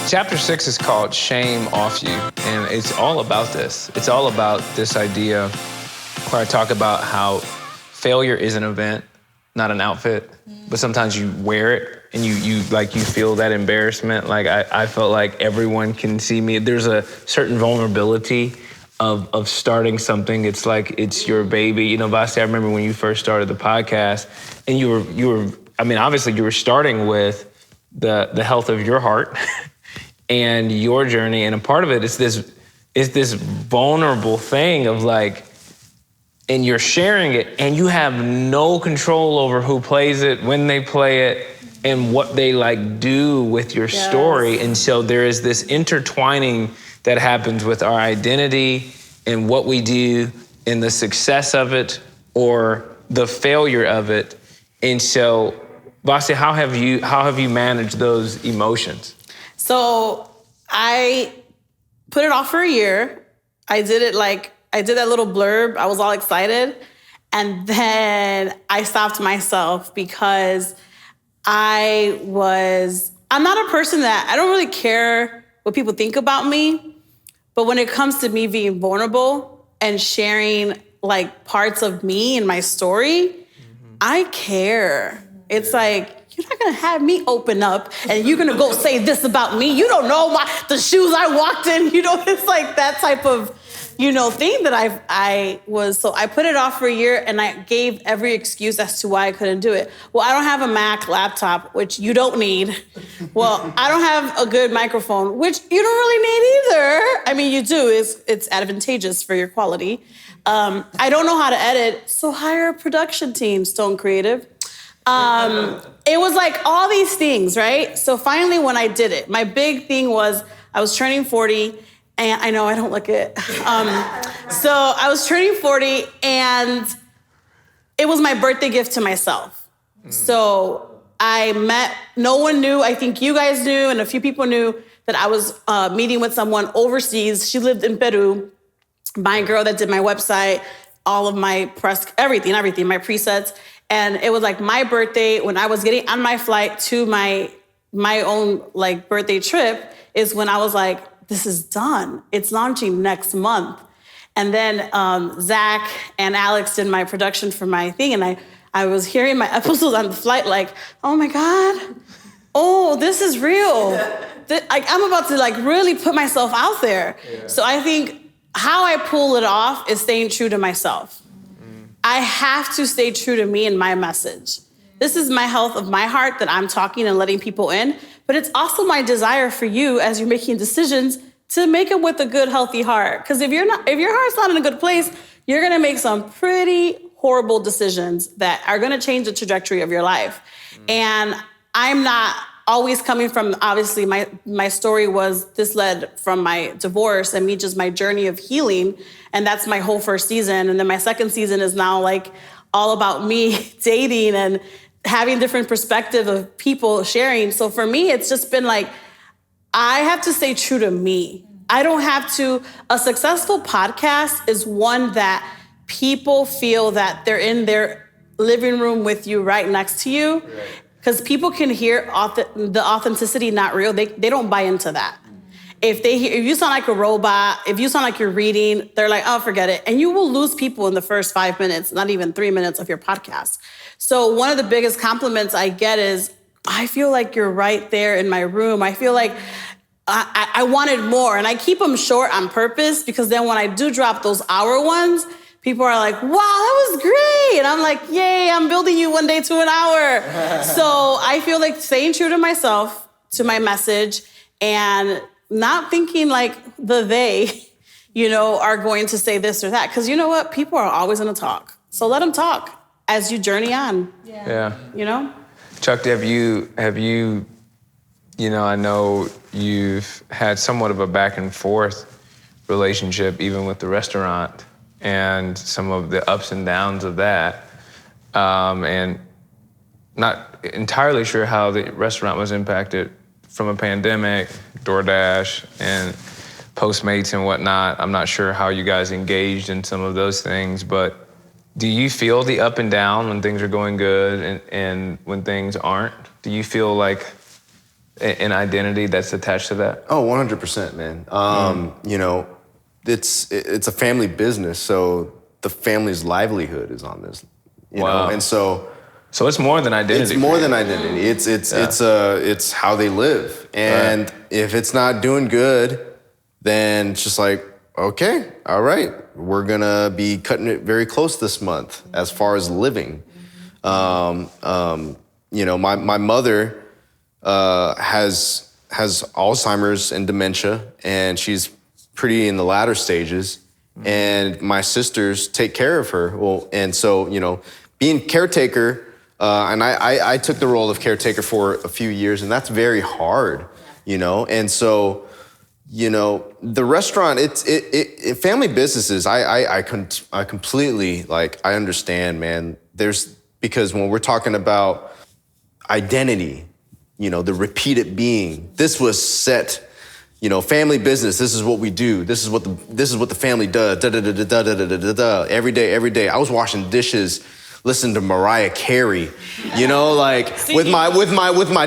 Chapter 6 is called Shame Off You, and it's all about this. It's all about this idea where I talk about how failure is an event, not an outfit, but sometimes you wear it and you feel that embarrassment. Like I felt like everyone can see me. There's a certain vulnerability of starting something. It's like it's your baby. You know, Vasi, I remember when you first started the podcast, and you were obviously you were starting with the health of your heart and your journey, and a part of it is this vulnerable thing of like, and you're sharing it, and you have no control over who plays it, when they play it, and what they like do with your story. And so there is this intertwining that happens with our identity and what we do and the success of it or the failure of it. And so, Vasi, how have you managed those emotions? So I put it off for a year. I did that little blurb. I was all excited. And then I stopped myself because I'm not a person that, I don't really care what people think about me. But when it comes to me being vulnerable and sharing like parts of me and my story, I care. It's like, you're not gonna have me open up and you're gonna go say this about me. You don't know the shoes I walked in. You know, it's like that type of, thing that so I put it off for a year and I gave every excuse as to why I couldn't do it. Well, I don't have a Mac laptop, which you don't need. Well, I don't have a good microphone, which you don't really need either. I mean, you do, it's advantageous for your quality. I don't know how to edit, so hire a production team, Stone Creative. It was like all these things, right? So finally when I did it, my big thing was I was turning 40, and I know I don't look it. So I was turning 40, and it was my birthday gift to myself. So no one knew, I think you guys knew, and a few people knew that I was meeting with someone overseas. She lived in Peru. My girl that did my website, all of my press, everything, my presets. And it was like my birthday, when I was getting on my flight to my own like birthday trip, is when I was like, this is done. It's launching next month. And then Zach and Alex did my production for my thing. And I was hearing my episodes on the flight like, oh my God, oh, this is real. I'm about to like really put myself out there. Yeah. So I think how I pull it off is staying true to myself. I have to stay true to me and my message. This is my health of my heart that I'm talking and letting people in, but it's also my desire for you as you're making decisions to make it with a good, healthy heart. Because if your heart's not in a good place, you're gonna make some pretty horrible decisions that are gonna change the trajectory of your life. And I'm not always coming from, obviously my story led from my divorce and me just my journey of healing. And that's my whole first season. And then my second season is now like all about me dating and having different perspective of people sharing. So for me, it's just been like, I have to stay true to me. I don't have to, a successful podcast is one that people feel that they're in their living room with you right next to you. Because people can hear the authenticity not real. They don't buy into that. If you sound like a robot, if you sound like you're reading, they're like, oh, forget it. And you will lose people in the first 5 minutes, not even 3 minutes of your podcast. So one of the biggest compliments I get is, I feel like you're right there in my room. I feel like I wanted more. And I keep them short on purpose because then when I do drop those hour ones, people are like, wow, that was great. And I'm like, yay, I'm building you one day to an hour. So I feel like staying true to myself, to my message, and not thinking like they, are going to say this or that. Because you know what? People are always going to talk. So let them talk as you journey on. Yeah. Chuck, have you, I know you've had somewhat of a back and forth relationship even with the restaurant and some of the ups and downs of that. And not entirely sure how the restaurant was impacted from a pandemic, DoorDash, and Postmates and whatnot. I'm not sure how you guys engaged in some of those things, but do you feel the up and down when things are going good and when things aren't? Do you feel like an identity that's attached to that? Oh, 100%, man. You know, it's a family business, so the family's livelihood is on this. You know? And so it's more than identity. It's more than identity. It's how they live. And if it's not doing good, then it's just like, okay, all right, we're gonna be cutting it very close this month as far as living. You know, my mother has Alzheimer's and dementia, and she's pretty in the latter stages. And my sisters take care of her. Well, and so, you know, being caretaker, and I took the role of caretaker for a few years, and that's very hard, you know. And so, you know, the restaurant, it family businesses, I completely, like, I understand, man. Because when we're talking about identity, you know, the repeated being, this was set, you know, family business, this is what we do, this is what the family does, every day. I was washing dishes, listening to Mariah Carey, you know, like with my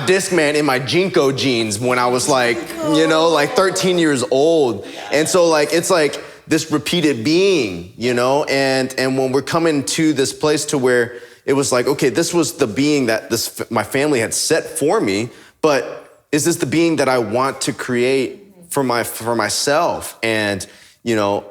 Discman in my Jinko jeans when I was like, you know, like 13 years old. And so like, it's like this repeated being, you know, and when we're coming to this place to where it was like, okay, this was the being that my family had set for me, but is this the being that I want to create for myself? And, you know,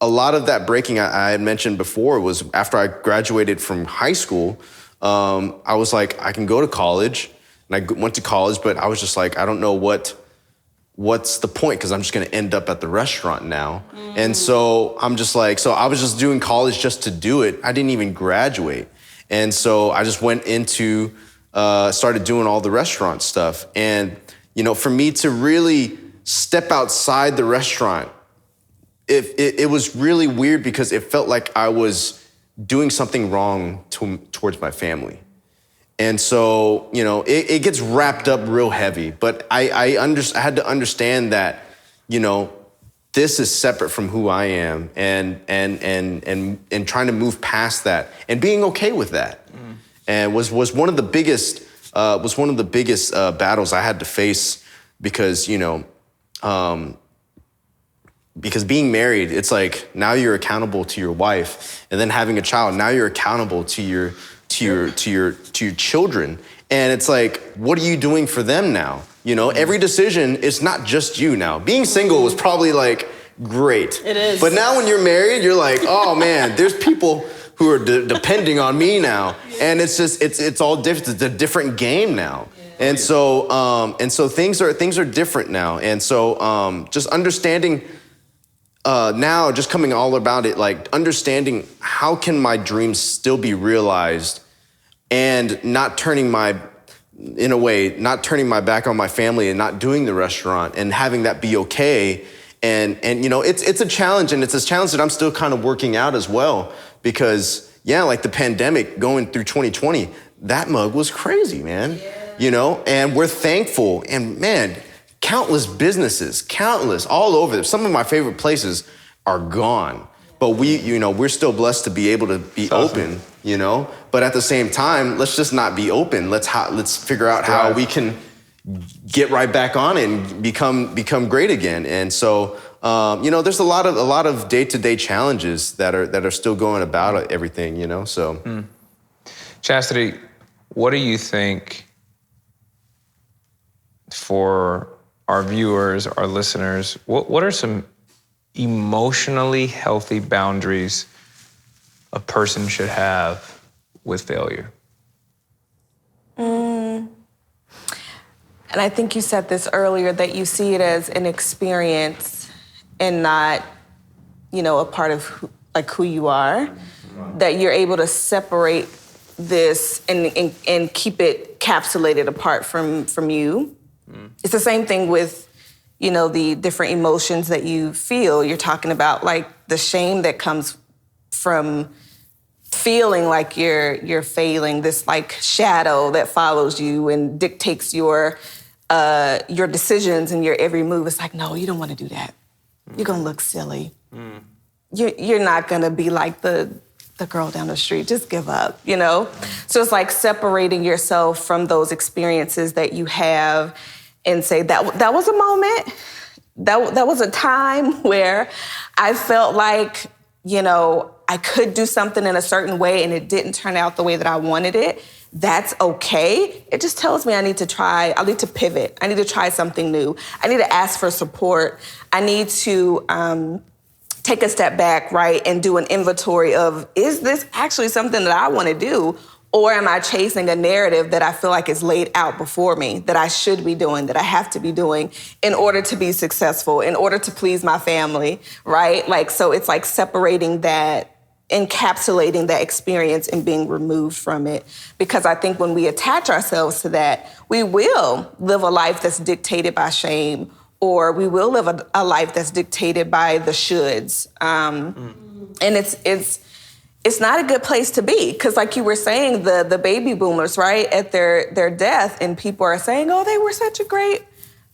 a lot of that breaking I had mentioned before was after I graduated from high school, I was like, I can go to college, and I went to college, but I was just like, I don't know what's the point, because I'm just gonna end up at the restaurant now. And so I'm just like, so I was just doing college just to do it. I didn't even graduate. And so I just went into, started doing all the restaurant stuff. And, you know, for me to really step outside the restaurant, it was really weird because it felt like I was doing something wrong towards my family. And so, you know, it gets wrapped up real heavy, but I had to understand that, you know, this is separate from who I am, and trying to move past that and being okay with that. And was one of the biggest battles I had to face, because, you know, because being married, it's like now you're accountable to your wife, and then having a child, now you're accountable to your children. And it's like, what are you doing for them now? You know, every decision is not just you now. Being single was probably like great. It is. But now when you're married, you're like, oh man, there's people who are depending on me now. And it's just, it's all different. It's a different game now. And so things are different now. And so just understanding now, just coming all about it, like understanding how can my dreams still be realized, and not turning my back on my family and not doing the restaurant, and having that be okay. And you know, it's a challenge, and it's a challenge that I'm still kind of working out as well, because like the pandemic going through 2020, that mug was crazy, man. You know, and we're thankful, and man, countless businesses, all over. Some of my favorite places are gone, but we're still blessed to be able to be open, you know. But at the same time, let's just not be open. Let's figure out how we can get right back on and become great again. And so, you know, there's a lot of day-to-day challenges that are still going about everything, you know. So, Chastity, what do you think for our viewers, our listeners, what are some emotionally healthy boundaries a person should have with failure? And I think you said this earlier, that you see it as an experience and not, you know, a part of who you are. Right. That you're able to separate this and keep it capsulated apart from you. It's the same thing with, you know, the different emotions that you feel. You're talking about like the shame that comes from feeling like you're failing, this like shadow that follows you and dictates your decisions and your every move. It's like, no, you don't want to do that. You're gonna look silly. You're not gonna be like the the girl down the street, just give up, you know? So it's like separating yourself from those experiences that you have and say, that was a moment, that was a time where I felt like, you know, I could do something in a certain way and it didn't turn out the way that I wanted it. That's okay. It just tells me I need to pivot. I need to try something new. I need to ask for support. I need to take a step back, right, and do an inventory of, is this actually something that I want to do? Or am I chasing a narrative that I feel like is laid out before me, that I should be doing, that I have to be doing in order to be successful, in order to please my family, right? Like, so it's like separating that, encapsulating that experience and being removed from it. Because I think when we attach ourselves to that, we will live a life that's dictated by shame, or we will live a life that's dictated by the shoulds. And it's not a good place to be. Because like you were saying, the baby boomers, right, at their death, and people are saying, oh, they were such a great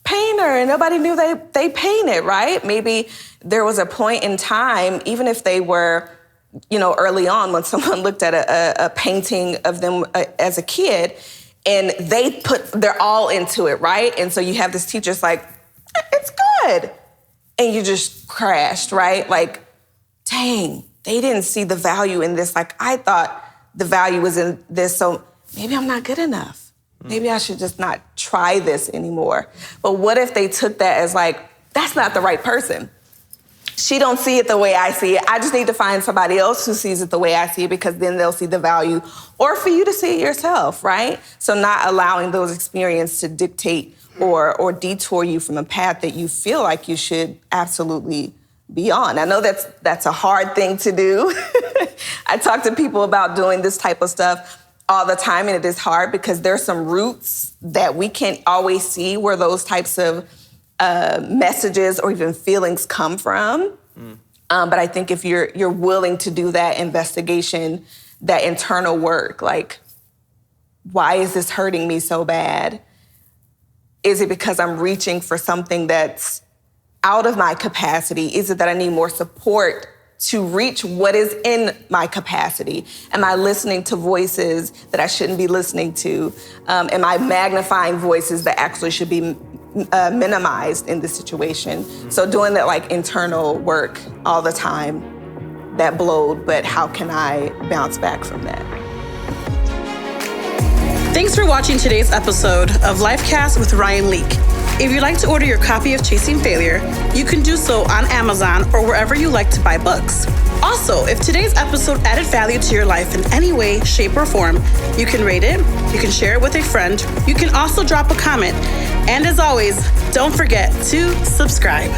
painter and nobody knew they painted, right? Maybe there was a point in time, even if they were, you know, early on when someone looked at a painting of them as a kid and they put their all into it, right? And so you have this teacher's like, it's good. And you just crashed, right? Like, dang, they didn't see the value in this. Like, I thought the value was in this, so maybe I'm not good enough. Maybe I should just not try this anymore. But what if they took that as like, that's not the right person. She don't see it the way I see it. I just need to find somebody else who sees it the way I see it, because then they'll see the value. Or for you to see it yourself, right? So not allowing those experiences to dictate or detour you from a path that you feel like you should absolutely be on. I know that's a hard thing to do. I talk to people about doing this type of stuff all the time, and it is hard because there's some roots that we can't always see where those types of messages or even feelings come from. But I think if you're willing to do that investigation, that internal work, like, why is this hurting me so bad? Is it because I'm reaching for something that's out of my capacity? Is it that I need more support to reach what is in my capacity? Am I listening to voices that I shouldn't be listening to? Am I magnifying voices that actually should be minimized in this situation? So doing that like internal work all the time, that blowed, but how can I bounce back from that? Thanks for watching today's episode of Lifecast with Ryan Leak. If you'd like to order your copy of Chasing Failure, you can do so on Amazon or wherever you like to buy books. Also, if today's episode added value to your life in any way, shape, or form, you can rate it, you can share it with a friend, you can also drop a comment, and as always, don't forget to subscribe.